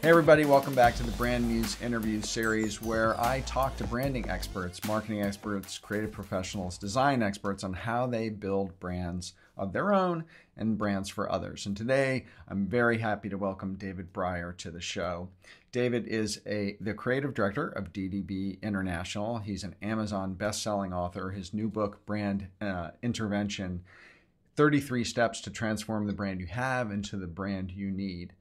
Hey everybody, welcome back to the Brand Muse interview series where I talk to branding experts, marketing experts, creative professionals, design experts on how they build brands of their own and brands for others. And today I'm very happy to welcome David Brier to the show. David is the creative director of DBD International. He's an Amazon best-selling author. His new book, Brand Intervention, 33 Steps to Transform the Brand You Have into the Brand You Need,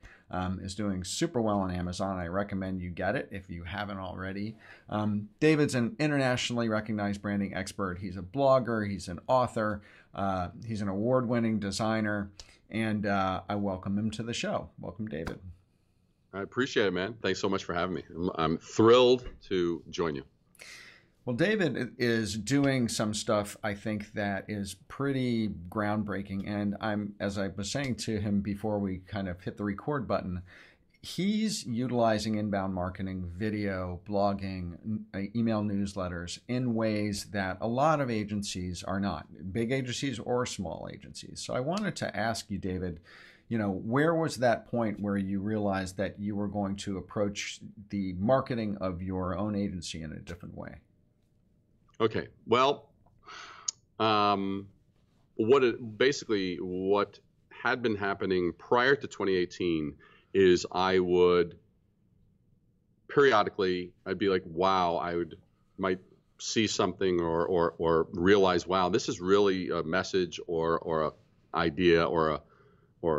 is doing super well on Amazon. I recommend you get it if you haven't already. David's an internationally recognized branding expert. He's a blogger, he's an author, he's an award-winning designer, and I welcome him to the show. Welcome, David. I appreciate it, man. Thanks so much for having me. I'm thrilled to join you. Well, David is doing some stuff I think that is pretty groundbreaking. And as I was saying to him before we kind of hit the record button, he's utilizing inbound marketing, video, blogging, email newsletters in ways that a lot of agencies are not, big agencies or small agencies. So I wanted to ask you, David, where was that point where you realized that you were going to approach the marketing of your own agency in a different way? Okay. Well, what had been happening prior to 2018 is I would periodically, I'd be like, wow, might see something or realize, wow, this is really a message or a idea or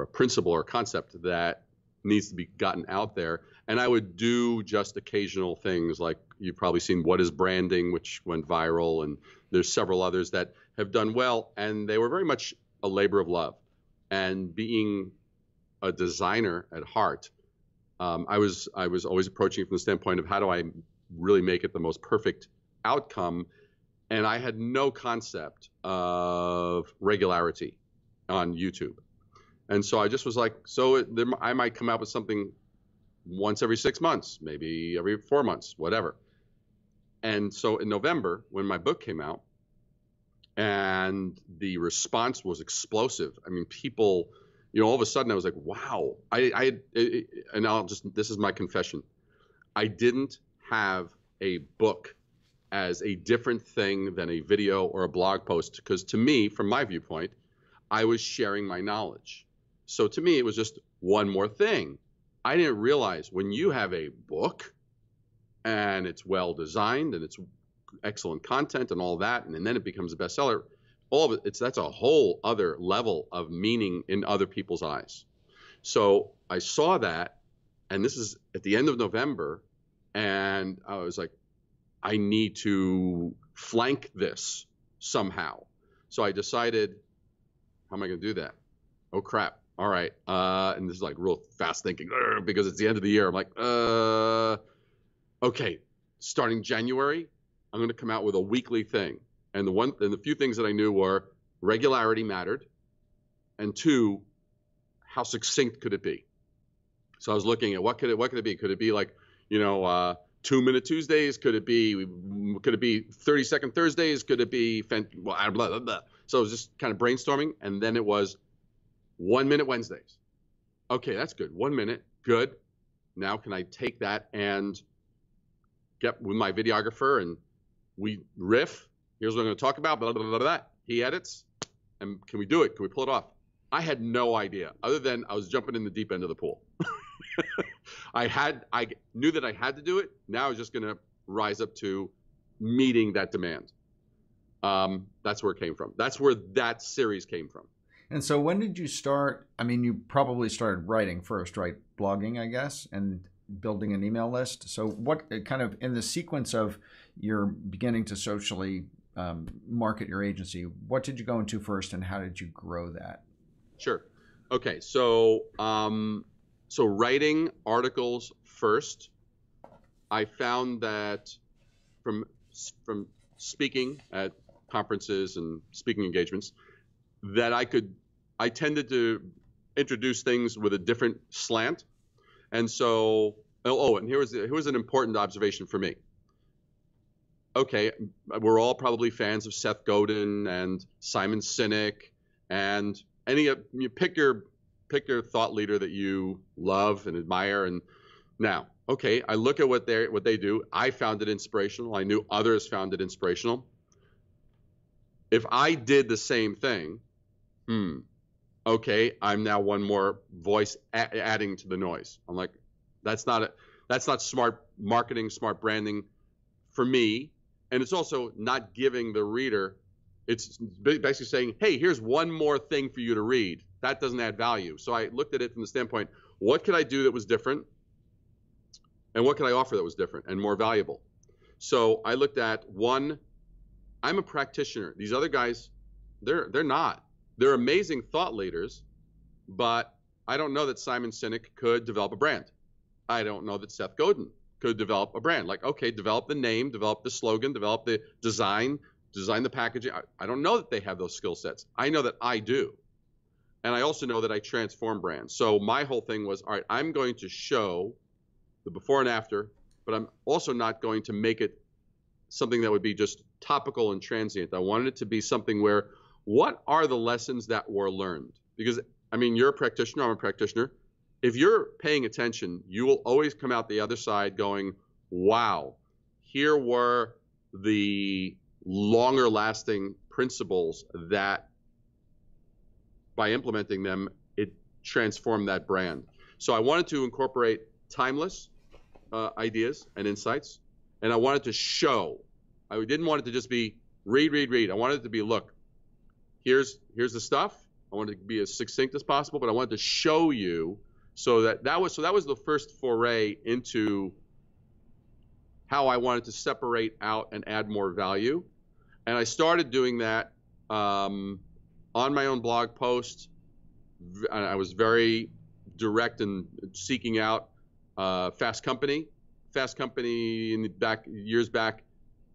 a principle or concept that needs to be gotten out there. And I would do just occasional things like you've probably seen What is Branding, which went viral, and there's several others that have done well, and they were very much a labor of love. And being a designer at heart, I was always approaching it from the standpoint of how do I really make it the most perfect outcome, and I had no concept of regularity on YouTube. And so I just was like, I might come out with something once every 6 months, maybe every 4 months, whatever. And so in November, when my book came out, and the response was explosive. I mean, people, all of a sudden I was like, wow. This is my confession. I didn't have a book as a different thing than a video or a blog post, because to me, from my viewpoint, I was sharing my knowledge. So to me, it was just one more thing. I didn't realize when you have a book and it's well designed and it's excellent content and all that, and then it becomes a bestseller, all of it, that's a whole other level of meaning in other people's eyes. So I saw that, and this is at the end of November, and I was like, I need to flank this somehow. So I decided, how am I going to do that? Oh, crap. All right. And this is like real fast thinking because it's the end of the year. I'm like, okay, starting January, I'm going to come out with a weekly thing. And the few things that I knew were regularity mattered, and two, how succinct could it be? So I was looking at what could it be? Could it be like, 2-minute Tuesdays? Could it be 30-second Thursdays? Could it be blah, blah, blah. So I was just kind of brainstorming, and then it was 1-minute Wednesdays. Okay, that's good. 1 minute, good. Now can I take that and get with my videographer and we riff? Here's what I'm going to talk about. Blah, blah, blah, blah. He edits, and can we do it? Can we pull it off? I had no idea, other than I was jumping in the deep end of the pool. I knew that I had to do it. Now I was just going to rise up to meeting that demand. That's where it came from. That's where that series came from. And so when did you start? I mean, you probably started writing first, right? Blogging, I guess, and building an email list. So what kind of, in the sequence of your beginning to socially market your agency, what did you go into first and how did you grow that? Sure. Okay. So, so writing articles first, I found that from speaking at conferences and speaking engagements, that I tended to introduce things with a different slant. And so, and here was an important observation for me. Okay, we're all probably fans of Seth Godin and Simon Sinek, and you pick your thought leader that you love and admire, and Now, okay, I look at what they do. I found it inspirational. I knew others found it inspirational. If I did the same thing, okay, I'm now one more voice adding to the noise. I'm like, that's not smart marketing, smart branding for me. And it's also not giving the reader, it's basically saying, hey, here's one more thing for you to read. That doesn't add value. So I looked at it from the standpoint, what could I do that was different? And what could I offer that was different and more valuable? So I looked at one, I'm a practitioner. These other guys, they're not. They're amazing thought leaders, but I don't know that Simon Sinek could develop a brand. I don't know that Seth Godin could develop a brand. Like, okay, develop the name, develop the slogan, develop the design the packaging. I don't know that they have those skill sets. I know that I do. And I also know that I transform brands. So my whole thing was, all right, I'm going to show the before and after, but I'm also not going to make it something that would be just topical and transient. I wanted it to be something where, what are the lessons that were learned? Because, I mean, you're a practitioner, I'm a practitioner. If you're paying attention, you will always come out the other side going, wow, here were the longer lasting principles that by implementing them, it transformed that brand. So I wanted to incorporate timeless ideas and insights, and I wanted to show. I didn't want it to just be read, read, read. I wanted it to be, look, here's the stuff. I wanted it to be as succinct as possible, but I wanted to show you. So that was the first foray into how I wanted to separate out and add more value. And I started doing that on my own blog post. I was very direct in seeking out Fast Company. Fast Company years back,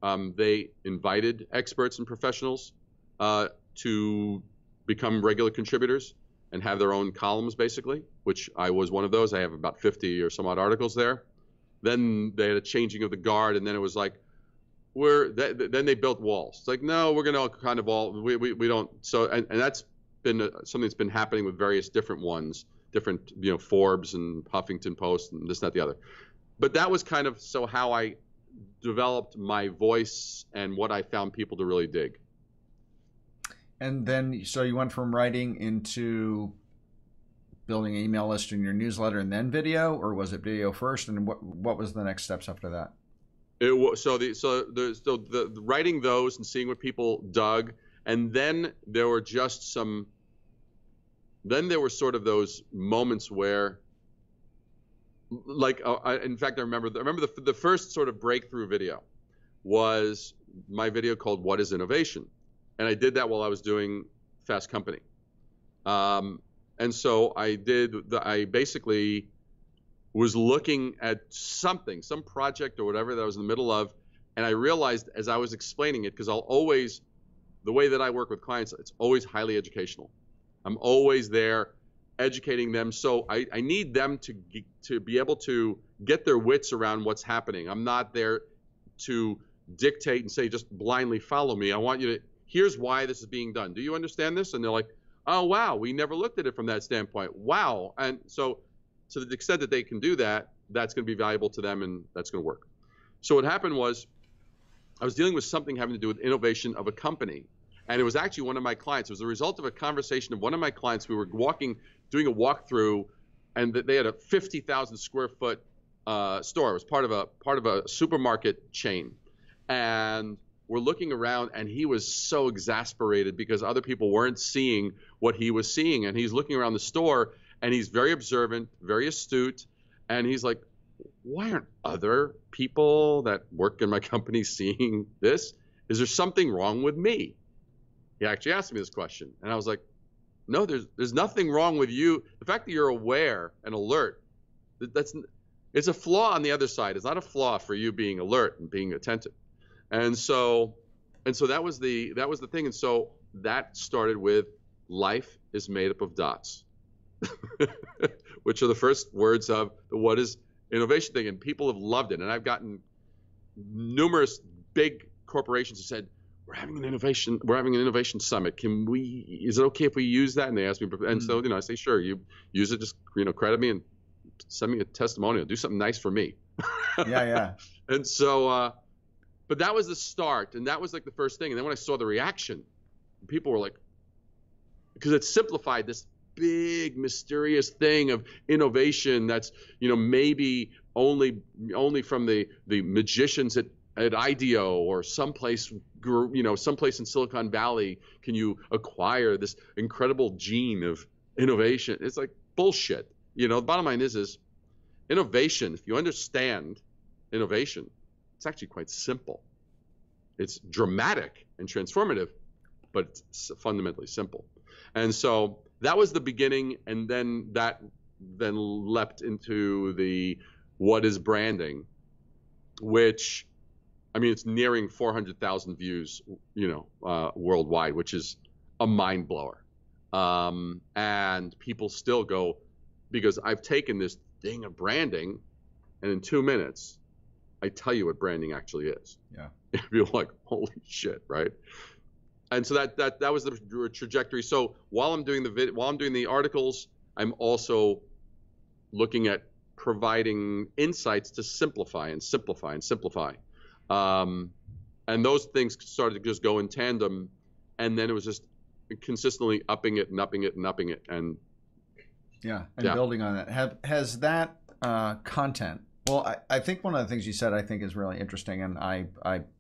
they invited experts and professionals to become regular contributors and have their own columns, basically, which I was one of those. I have about 50 or some odd articles there. Then they had a changing of the guard, and then it was like, then they built walls. It's like, no, we're going to kind of we don't. So, and that's been something that's been happening with various different ones, different, Forbes and Huffington Post and this, that, the other. But that was kind of how I developed my voice and what I found people to really dig. And then, so you went from writing into building an email list in your newsletter and then video, or was it video first? And what was the next steps after that? It was the writing those and seeing what people dug, and then there were just then there were sort of those moments where, like, in fact, I remember the first sort of breakthrough video was my video called "What is Innovation," and I did that while I was doing Fast Company, and so I basically was looking at some project or whatever that I was in the middle of, and I realized as I was explaining it, because the way that I work with clients, it's always highly educational. I'm always there educating them, so I need them to be able to get their wits around what's happening. I'm not there to dictate and say, just blindly follow me. I want you to, here's why this is being done. Do you understand this? And they're like, oh, wow, we never looked at it from that standpoint. Wow. And so to the extent that they can do that, that's going to be valuable to them, and that's going to work. So what happened was I was dealing with something having to do with innovation of a company. And it was actually one of my clients. It was a result of a conversation of one of my clients. We were doing a walkthrough, and they had a 50,000 square foot store. It was part of a supermarket chain. And we're looking around, and he was so exasperated because other people weren't seeing what he was seeing. And he's looking around the store, and he's very observant, very astute. And he's like, why aren't other people that work in my company seeing this? Is there something wrong with me? He actually asked me this question, and I was like, no, there's nothing wrong with you. The fact that you're aware and alert, it's a flaw on the other side. It's not a flaw for you being alert and being attentive. And so that was the thing. And so that started with life is made up of dots, which are the first words of the what is innovation thing. And people have loved it. And I've gotten numerous big corporations who said, we're having an innovation summit. Is it okay if we use that? And they asked me, and so, I say, sure, you use it, just, credit me and send me a testimonial, do something nice for me. Yeah. And so, but that was the start, and that was like the first thing. And then when I saw the reaction, people were like, because it simplified this big mysterious thing of innovation that's, maybe only from the magicians at IDEO or someplace in Silicon Valley can you acquire this incredible gene of innovation. It's like bullshit. The bottom line is innovation. If you understand innovation, it's actually quite simple. It's dramatic and transformative, but it's fundamentally simple. And so that was the beginning, and then that leapt into the what is branding, which, I mean, it's nearing 400,000 views, worldwide, which is a mind blower. And people still go, because I've taken this thing of branding, and in 2 minutes, I tell you what branding actually is. Yeah. You're like, holy shit, right? And so that was the trajectory. So while I'm doing the articles, I'm also looking at providing insights to simplify. And those things started to just go in tandem, and then it was just consistently upping it. And building on that. Has that content? Well, I think one of the things you said I think is really interesting, and I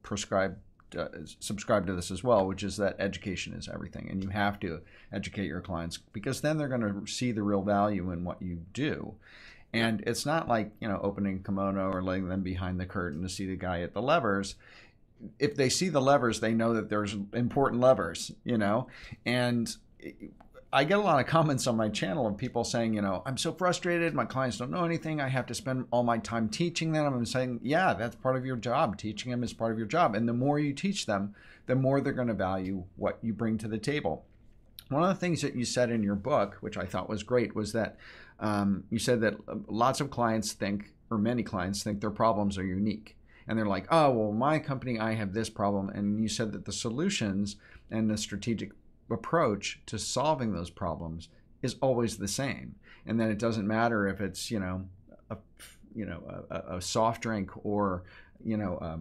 subscribe to this as well, which is that education is everything, and you have to educate your clients, because then they're going to see the real value in what you do. And it's not like, opening kimono or letting them behind the curtain to see the guy at the levers. If they see the levers, they know that there's important levers, and I get a lot of comments on my channel of people saying, I'm so frustrated. My clients don't know anything. I have to spend all my time teaching them. I'm saying, yeah, that's part of your job. Teaching them is part of your job. And the more you teach them, the more they're going to value what you bring to the table. One of the things that you said in your book, which I thought was great, was that you said that lots of clients think, or many clients think, their problems are unique. And they're like, oh, well, my company, I have this problem. And you said that the solutions and the strategic approach to solving those problems is always the same, and then it doesn't matter if it's a soft drink or a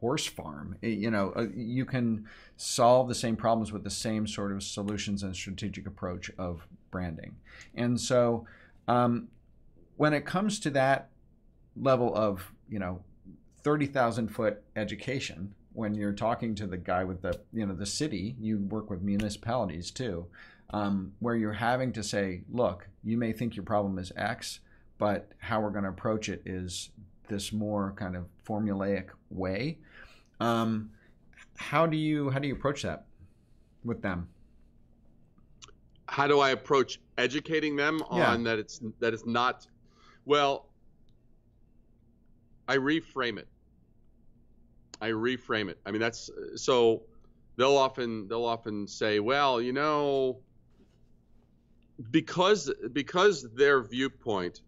horse farm. You can solve the same problems with the same sort of solutions and strategic approach of branding. And so when it comes to that level of 30,000 foot education, when you're talking to the guy with the city, you work with municipalities too, where you're having to say, look, you may think your problem is X, but how we're going to approach it is this more kind of formulaic way. How do you approach that with them? How do I approach educating them on that it's not? Well, I reframe it. I mean, that's so they'll often say, well, because their viewpoint,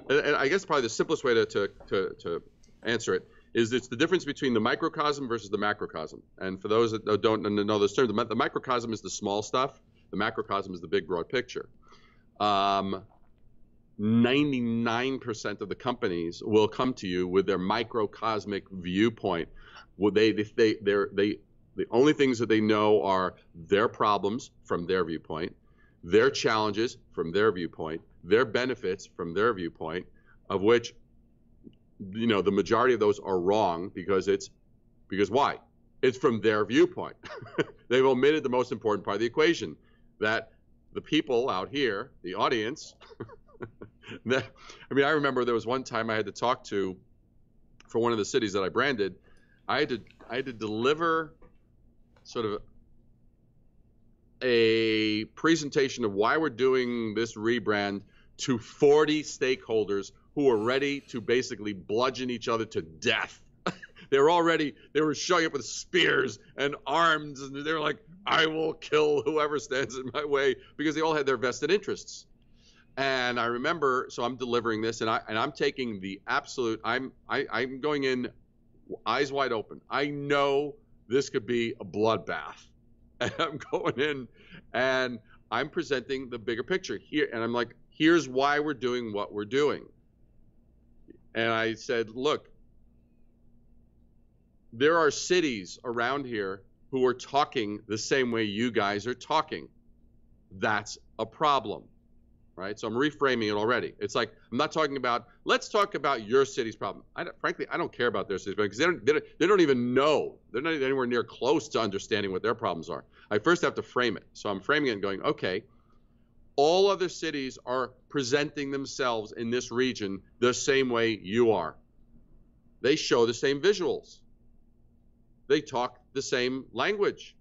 and I guess probably the simplest way to answer it is it's the difference between the microcosm versus the macrocosm. And for those that don't know this term, the microcosm is the small stuff. The macrocosm is the big, broad picture. 99% of the companies will come to you with their microcosmic viewpoint. The only things that they know are their problems from their viewpoint, their challenges from their viewpoint, their benefits from their viewpoint, of which, the majority of those are wrong because why? It's from their viewpoint. They've omitted the most important part of the equation, that the people out here, the audience, I remember there was one time I had to talk to, for one of the cities that I branded, I had to deliver sort of a presentation of why we're doing this rebrand to 40 stakeholders who were ready to basically bludgeon each other to death. They were showing up with spears and arms, and they were like, I will kill whoever stands in my way, because they all had their vested interests. And I remember, so I'm delivering this, and I'm taking the absolute. I'm going in eyes wide open. I know this could be a bloodbath, and I'm going in, and I'm presenting the bigger picture here. And I'm like, Here's why we're doing what we're doing. And I said, look, there are cities around here who are talking the same way you guys are talking. That's a problem, right? So I'm reframing it already. It's like, I'm not talking about, let's talk about your city's problem. Frankly, I don't care about their city's problem because they don't even know. They're not anywhere near close to understanding what their problems are. I first have to frame it. So I'm framing it and going, okay, all other cities are presenting themselves in this region the same way you are. They show the same visuals. They talk the same language.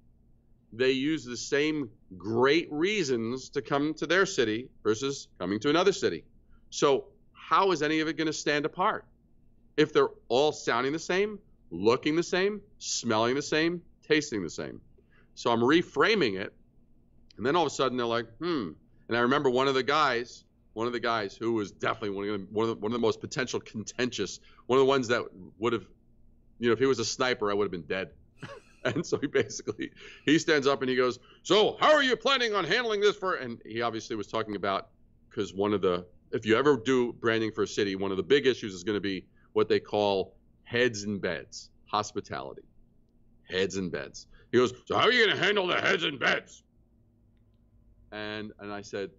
They use the same great reasons to come to their city versus coming to another city. So how is any of it going to stand apart? If they're all sounding the same, looking the same, smelling the same, tasting the same. So I'm reframing it, and then all of a sudden they're like, And I remember one of the guys who was definitely one of the most potential contentious, one of the ones that would have, if he was a sniper, I would have been dead. And so he stands up and he goes, so how are you planning on handling this and he obviously was talking about, because if you ever do branding for a city, one of the big issues is going to be what they call heads and beds, hospitality, heads and beds. He goes, so how are you going to handle the heads and beds? And I said,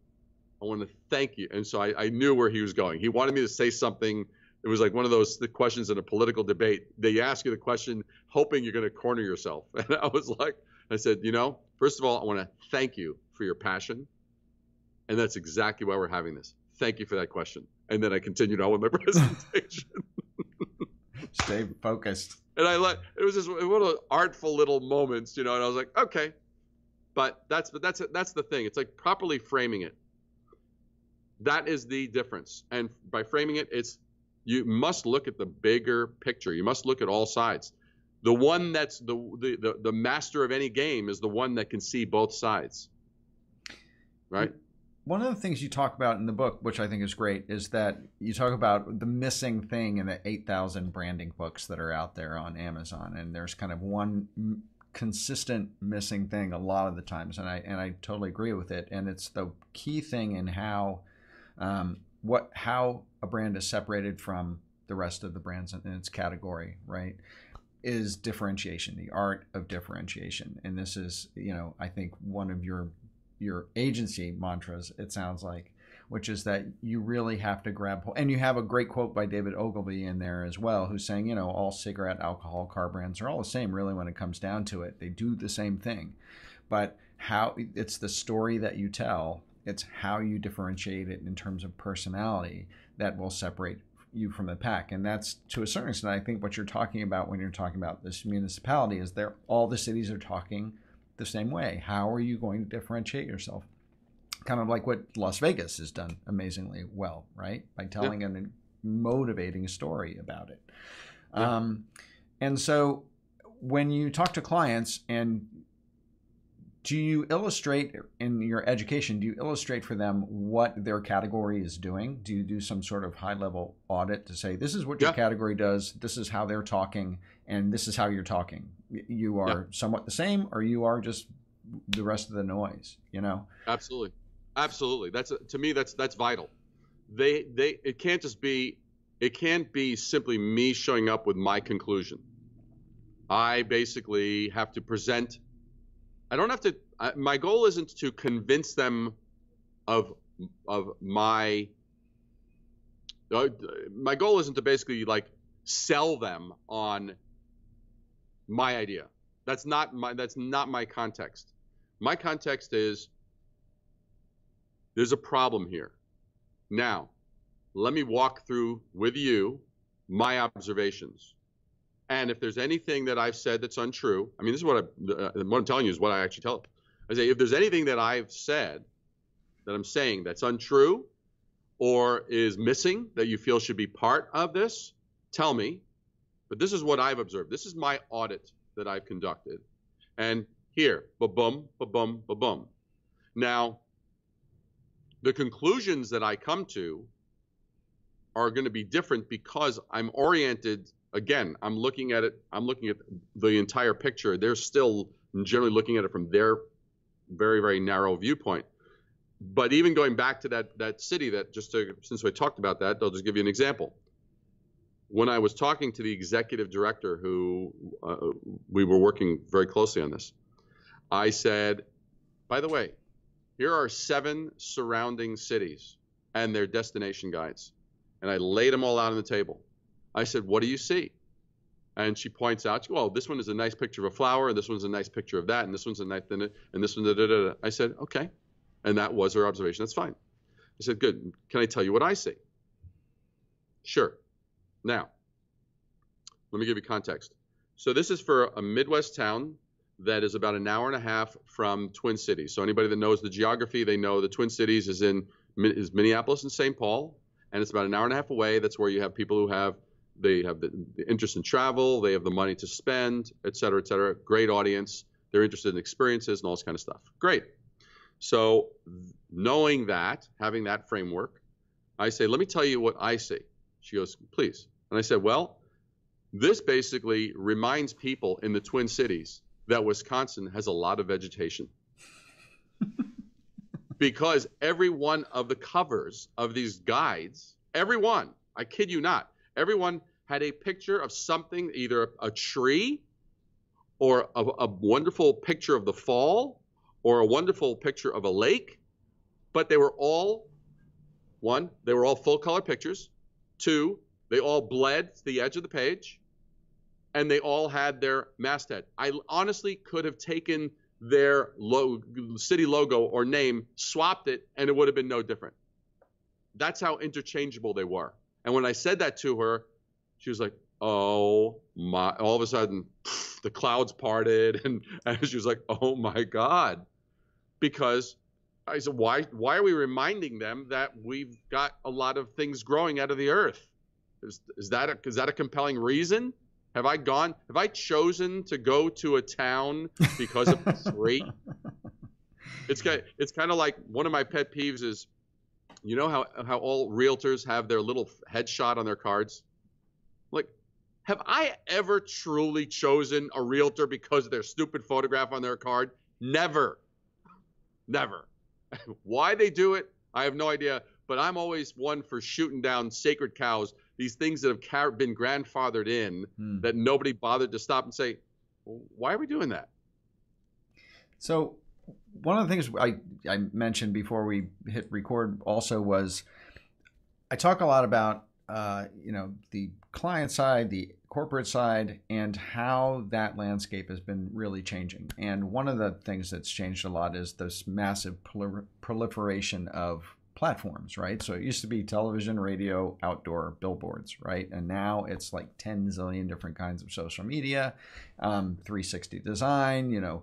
I want to thank you. And so I knew where he was going. He wanted me to say something. It was like one of the questions in a political debate. They ask you the question hoping you're going to corner yourself. And I said, first of all, I want to thank you for your passion. And that's exactly why we're having this. Thank you for that question. And then I continued on with my presentation. Stay focused. And it was just one of those artful little moments, and I was like, okay. But that's the thing. It's like properly framing it. That is the difference. And by framing it, you must look at the bigger picture. You must look at all sides. The one that's the master of any game is the one that can see both sides. Right? One of the things you talk about in the book, which I think is great, is that you talk about the missing thing in the 8,000 branding books that are out there on Amazon. And there's kind of one consistent missing thing a lot of the times. And I totally agree with it. And it's the key thing in how a brand is separated from the rest of the brands in its category, right, is differentiation, the art of differentiation. And this is, I think one of your agency mantras, it sounds like, which is that you really have to grab hold. And you have a great quote by David Ogilvy in there as well, who's saying, all cigarette, alcohol, car brands are all the same, really, when it comes down to it. They do the same thing. But it's the story that you tell, it's how you differentiate it in terms of personality that will separate you from the pack. And that's, to a certain extent, I think what you're talking about when you're talking about this municipality is all the cities are talking the same way. How are you going to differentiate yourself? Kind of like what Las Vegas has done amazingly well, right? By telling a motivating story about it. Yeah. And so when you talk to clients, and do you illustrate in your education, do you illustrate for them what their category is doing? Do you do some sort of high-level audit to say, this is what your category does, this is how they're talking, and this is how you're talking? You are somewhat the same, or you are just the rest of the noise, Absolutely. Absolutely. To me, that's vital. It can't be simply me showing up with my conclusion. I basically have to present. I don't have to. My goal isn't to convince them of my. My goal isn't to basically sell them on my idea. That's not my context. My context is, there's a problem here. Now, let me walk through with you my observations. And if there's anything that I've said that's untrue, this is what I'm telling you is what I actually tell them. I say, if there's anything that I've said that I'm saying that's untrue or is missing that you feel should be part of this, tell me. But this is what I've observed. This is my audit that I've conducted. And here, ba-bum, ba-bum, ba-bum. Now, the conclusions that I come to are going to be different because I'm oriented, again, I'm looking at the entire picture. They're still generally looking at it from their very, very narrow viewpoint. But even going back to that city, since we talked about that, I'll just give you an example. When I was talking to the executive director, who we were working very closely on this, I said, by the way, here are 7 surrounding cities and their destination guides. And I laid them all out on the table. I said, what do you see? And she points out, well, this one is a nice picture of a flower, and this one's a nice picture of that, and this one's a nice, and this one, da, da, da, da. I said, okay. And that was her observation. That's fine. I said, good. Can I tell you what I see? Sure. Now, let me give you context. So this is for a Midwest town that is about an hour and a half from Twin Cities. So anybody that knows the geography, they know the Twin Cities is Minneapolis and St. Paul, and it's about an hour and a half away. That's where you have people who have the interest in travel, they have the money to spend, et cetera, et cetera. Great audience. They're interested in experiences and all this kind of stuff. Great. So knowing that, having that framework, I say, let me tell you what I see. She goes, please. And I said, well, this basically reminds people in the Twin Cities that Wisconsin has a lot of vegetation. Because every one of the covers of these guides, every one, I kid you not, everyone had a picture of something, either a tree or a wonderful picture of the fall or a wonderful picture of a lake, but they were all, 1, they were all full color pictures. 2, they all bled to the edge of the page, and they all had their masthead. I honestly could have taken their city logo or name, swapped it, and it would have been no different. That's how interchangeable they were. And when I said that to her, she was like, oh my, all of a sudden, the clouds parted, and she was like, oh my God. Because I said, why are we reminding them that we've got a lot of things growing out of the earth? Is that a compelling reason? Have I chosen to go to a town because of the tree? It's kind of like, one of my pet peeves is, you know how all realtors have their little headshot on their cards? Like, have I ever truly chosen a realtor because of their stupid photograph on their card? Never. Never. Why they do it, I have no idea. But I'm always one for shooting down sacred cows, these things that have been grandfathered in that nobody bothered to stop and say, well, why are we doing that? So one of the things I mentioned before we hit record also was, I talk a lot about the client side, the corporate side, and how that landscape has been really changing. And one of the things that's changed a lot is this massive proliferation of platforms, right? So it used to be television, radio, outdoor, billboards, right? And now it's like 10 zillion different kinds of social media, 360 design,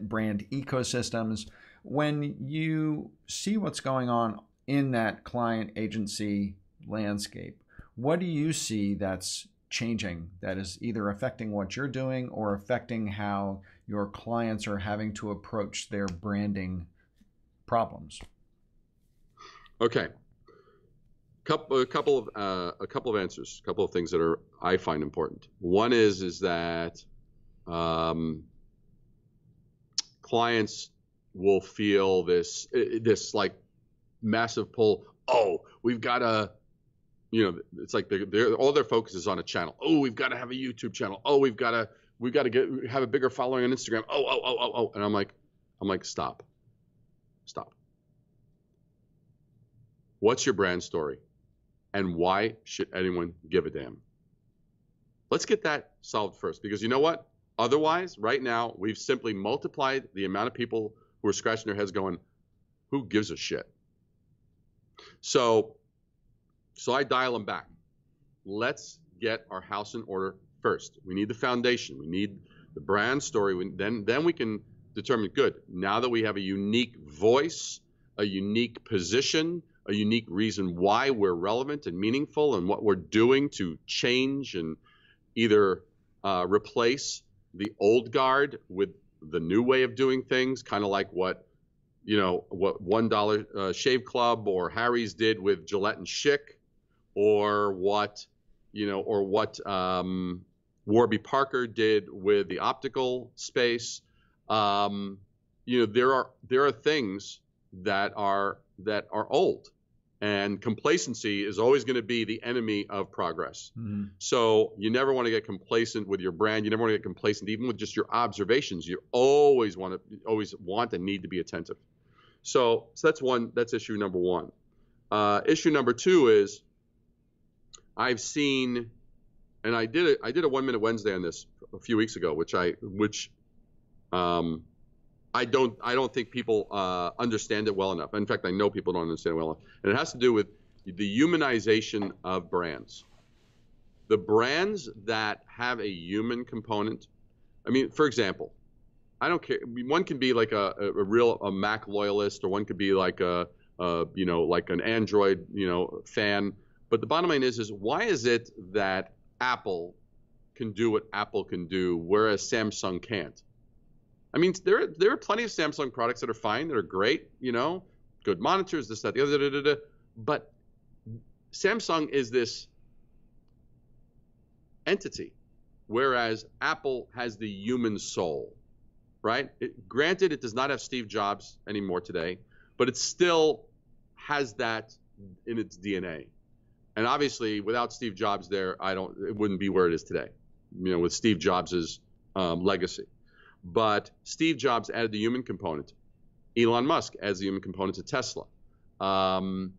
brand ecosystems. When you see what's going on in that client agency landscape, what do you see that's changing, that is either affecting what you're doing or affecting how your clients are having to approach their branding problems? Okay, a couple of answers, a couple of things that I find important. One is that clients will feel this like massive pull. Oh, we've got to, it's like all their focus is on a channel. Oh, we've got to have a YouTube channel. Oh, we've got to have a bigger following on Instagram. Oh, and I'm like, stop. What's your brand story, and why should anyone give a damn? Let's get that solved first, because you know what? Otherwise, right now, we've simply multiplied the amount of people who are scratching their heads going, who gives a shit? So I dial them back. Let's get our house in order first. We need the foundation. We need the brand story. Then we can determine, good, now that we have a unique voice, a unique position, a unique reason why we're relevant and meaningful, and what we're doing to change and either replace the old guard with the new way of doing things, kind of like what $1 Shave Club or Harry's did with Gillette and Schick, or what Warby Parker did with the optical space. There are things that are old. And complacency is always going to be the enemy of progress. Mm-hmm. So you never want to get complacent with your brand. You never want to get complacent even with just your observations. You always want and need to be attentive. So that's issue number one. Issue number two is I've seen, and I did a 1 Minute Wednesday on this a few weeks ago, which I don't think people understand it well enough. In fact, I know people don't understand it well enough. And it has to do with the humanization of brands. The brands that have a human component. I mean, for example, I don't care. One can be like a Mac loyalist, or one could be like like an Android, fan. But the bottom line is why is it that Apple can do what Apple can do, whereas Samsung can't? I mean, there are plenty of Samsung products that are fine, that are great, good monitors, this, that, the other, but Samsung is this entity, whereas Apple has the human soul, right? Granted, it does not have Steve Jobs anymore today, but it still has that in its DNA. And obviously, without Steve Jobs there, it wouldn't be where it is today, with Steve Jobs's legacy. But Steve Jobs added the human component. Elon Musk adds the human component to Tesla. Bill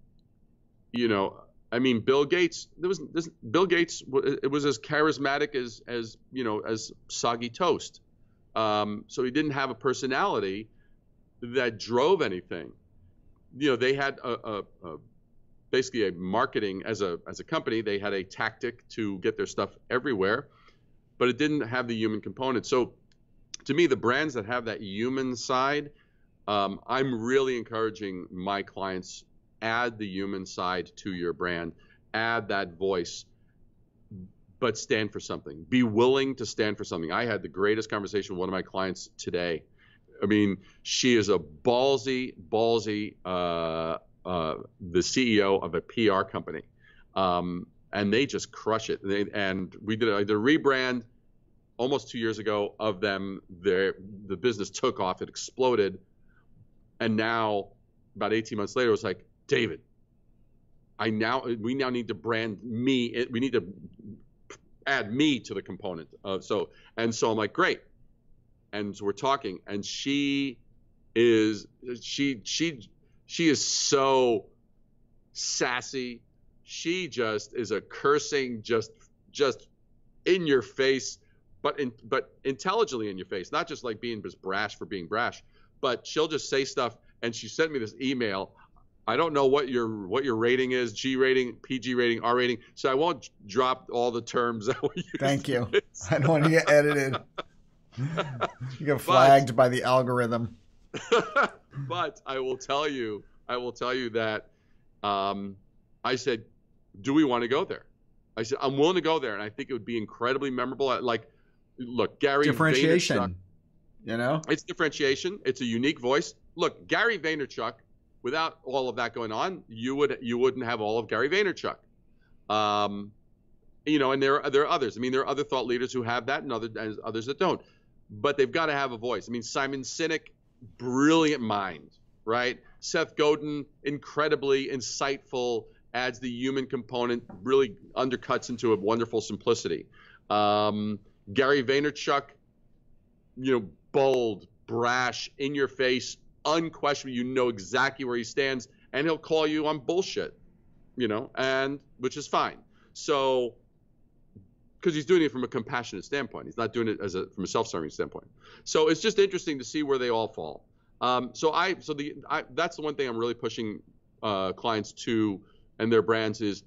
Gates. Bill Gates. It was as charismatic as soggy toast. So he didn't have a personality that drove anything. They had basically a marketing as a company. They had a tactic to get their stuff everywhere, but it didn't have the human component. So, to me, the brands that have that human side, I'm really encouraging my clients, add the human side to your brand, add that voice, but stand for something. Be willing to stand for something. I had the greatest conversation with one of my clients today. I mean, she is a ballsy, the CEO of a PR company, and they just crush it. And we did a rebrand almost 2 years ago of them. The business took off, it exploded. And now, about 18 months later, it was like, David, we now need to brand me. We need to add me to the component. So I'm like, great. And so we're talking, and she is so sassy. She just is a cursing, just in your face, but intelligently in your face, not just like being just brash for being brash, but she'll just say stuff. And she sent me this email. I don't know what your rating is, G rating, PG rating, R rating, so I won't drop all the terms that we use. Thank you. I don't want to get edited. You get flagged by the algorithm. But I will tell you that I said, do we want to go there? I said, I'm willing to go there, and I think it would be incredibly memorable. Look, Gary differentiation, Vaynerchuk, it's differentiation. It's a unique voice. Look, Gary Vaynerchuk, without all of that going on, you wouldn't have all of Gary Vaynerchuk. And there are others. I mean, there are other thought leaders who have that, and others that don't. But they've got to have a voice. I mean, Simon Sinek, brilliant mind, right? Seth Godin, incredibly insightful, adds the human component, really undercuts into a wonderful simplicity. Gary Vaynerchuk, bold, brash, in your face, unquestionable. You know exactly where he stands, and he'll call you on bullshit, and which is fine. So, because he's doing it from a compassionate standpoint, he's not doing it from a self-serving standpoint. So it's just interesting to see where they all fall. That's the one thing I'm really pushing clients to and their brands is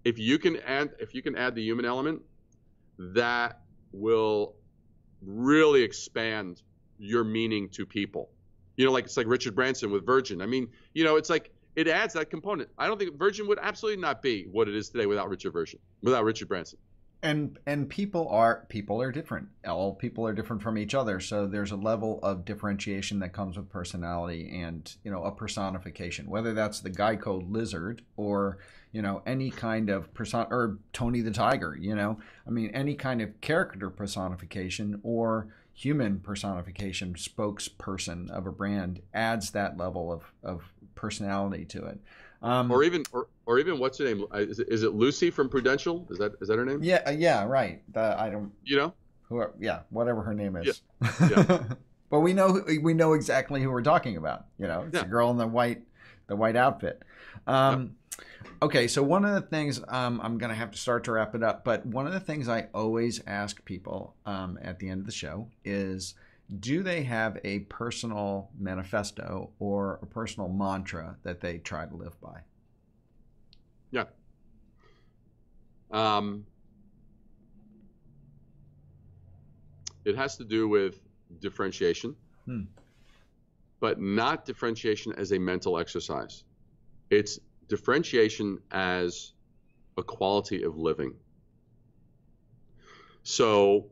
if you can add the human element, that will really expand your meaning to people. It's like Richard Branson with Virgin. I mean, it's like it adds that component. I don't think Virgin would absolutely not be what it is today without Richard Branson. And people are different. All people are different from each other. So there's a level of differentiation that comes with personality and, a personification, whether that's the Geico lizard or, any kind of or Tony the Tiger, I mean, any kind of character personification or human personification, spokesperson of a brand adds that level of personality to it. Or even what's her name? Is it Lucy from Prudential? Is that her name? Yeah, right. I don't. Whatever her name is. Yeah. But we know exactly who we're talking about. It's the girl in the white outfit. Okay, so one of the things I'm going to have to start to wrap it up, but one of the things I always ask people at the end of the show is, do they have a personal manifesto or a personal mantra that they try to live by? Yeah. It has to do with differentiation, but not differentiation as a mental exercise. It's differentiation as a quality of living. So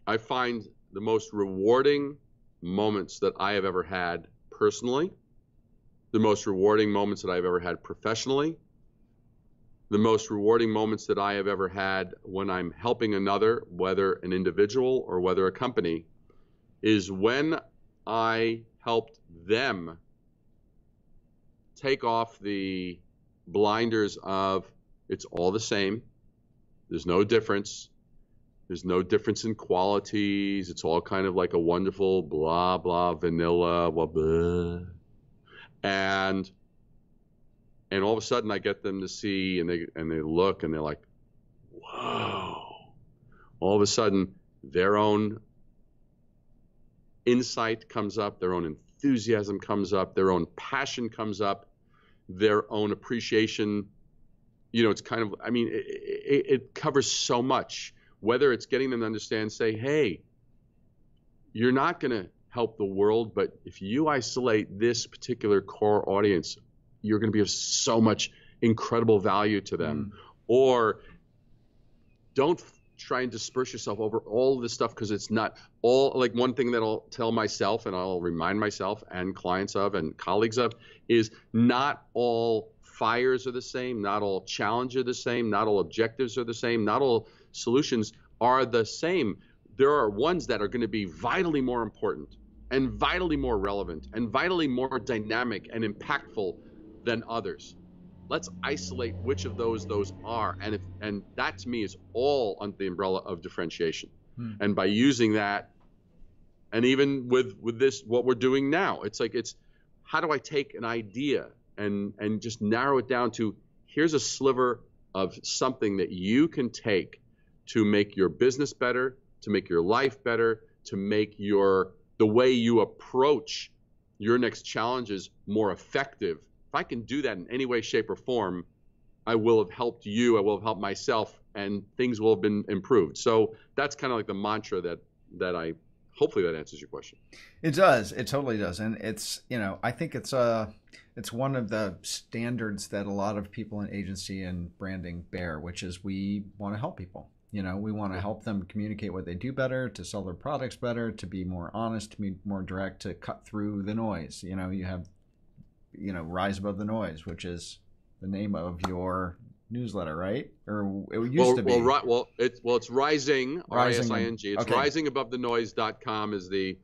I find the most rewarding moments that I have ever had personally, the most rewarding moments that I've ever had professionally, the most rewarding moments that I have ever had when I'm helping another, whether an individual or whether a company, is when I helped them take off the blinders of it's all the same, there's no difference, there's no difference in qualities, it's all kind of like a wonderful blah blah vanilla blah blah, and all of a sudden I get them to see, and they look and they're like, whoa. All of a sudden their own insight comes up, their own enthusiasm comes up, their own passion comes up, their own appreciation. It's kind of, it covers so much, whether it's getting them to understand, say, hey, you're not going to help the world, but if you isolate this particular core audience, you're going to be of so much incredible value to them. Or don't try and disperse yourself over all of this stuff, because it's not all, like, one thing that I'll tell myself and I'll remind myself and clients of and colleagues of is not all fires are the same, not all challenges are the same, not all objectives are the same, not all solutions are the same. There are ones that are going to be vitally more important and vitally more relevant and vitally more dynamic and impactful than others. Let's isolate which of those are, and that to me is all under the umbrella of differentiation. And by using that, and even with this, what we're doing now, it's how do I take an idea and just narrow it down to, here's a sliver of something that you can take to make your business better, to make your life better, to make the way you approach your next challenges more effective. If I can do that in any way, shape, or form, I will have helped you, I will have helped myself, and things will have been improved. So that's kind of like the mantra that hopefully that answers your question. It does. It totally does. And it's, I think it's one of the standards that a lot of people in agency and branding bear, which is we want to help people. We want to help them communicate what they do better, to sell their products better, to be more honest, to be more direct, to cut through the noise. You have Rise Above the Noise, which is the name of your newsletter, right? Or it used to be. It's Rising, R-I-S-I-N-G. It's okay. RisingAboveTheNoise.com is the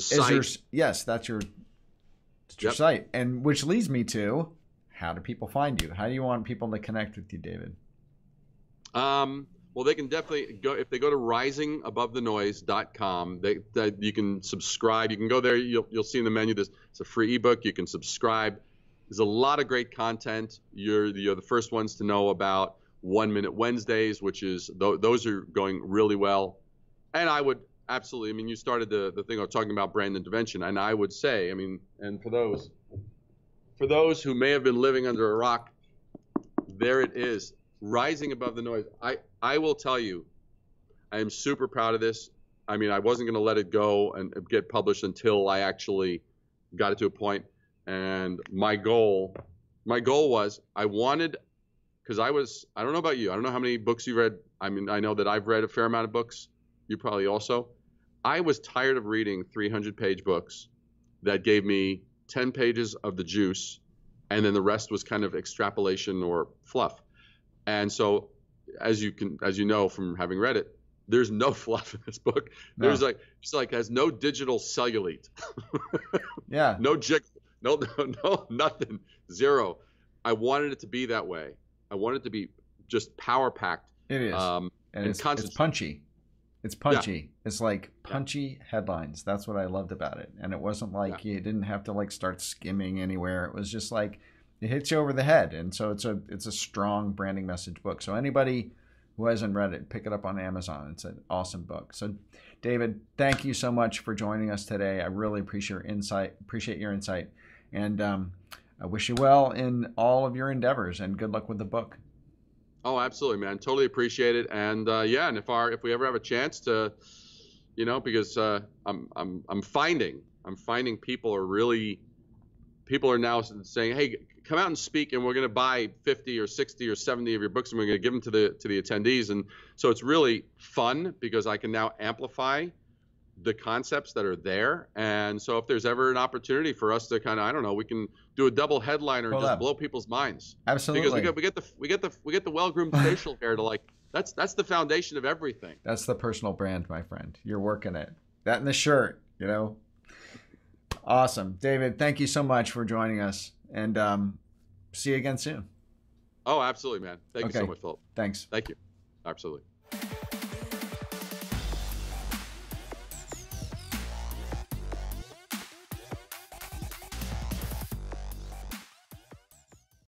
site. Yes, that's your site. And which leads me to, how do people find you? How do you want people to connect with you, David? Well, they can definitely go, if they go to RisingAboveTheNoise.com, you can subscribe. You can go there. You'll see in the menu, it's a free ebook. You can subscribe. There's a lot of great content. You're the first ones to know about 1 Minute Wednesdays, which is, those are going really well. And I would absolutely, you started the thing of talking about brand intervention, and I would say, and for those who may have been living under a rock, there it is. Rising Above the Noise. I will tell you, I am super proud of this. I wasn't going to let it go and get published until I actually got it to a point. And my goal was, I wanted, because I don't know about you, I don't know how many books you've read. I know that I've read a fair amount of books. You probably also. I was tired of reading 300-page books that gave me 10 pages of the juice, and then the rest was kind of extrapolation or fluff. And so, as you know from having read it, there's no fluff in this book. No. There's like, it's like has no digital cellulite. Yeah. No jig, no, nothing, zero. I wanted it to be that way. I wanted it to be just power packed. It is, and it's punchy. It's punchy. Yeah. It's like punchy headlines. That's what I loved about it. And it wasn't like you didn't have to like start skimming anywhere. It was just like it hits you over the head. And so it's a strong branding message book. So anybody who hasn't read it, pick it up on Amazon. It's an awesome book. So David, thank you so much for joining us today. I really appreciate your insight. And I wish you well in all of your endeavors, and good luck with the book. Oh, absolutely, man. Totally appreciate it. And and if we ever have a chance to, because I'm finding people are now saying, hey, come out and speak, and we're going to buy 50 or 60 or 70 of your books, and we're going to give them to the attendees. And so it's really fun because I can now amplify the concepts that are there. And so if there's ever an opportunity for us to kind of, I don't know, we can do a double headliner and just blow people's minds. Absolutely. Because we get the well-groomed facial hair to that's the foundation of everything. That's the personal brand, my friend. You're working it. That and the shirt, Awesome. David, thank you so much for joining us, and see you again soon. Oh, absolutely, man. Thank you so much, Philip. Thanks. Thank you. Absolutely.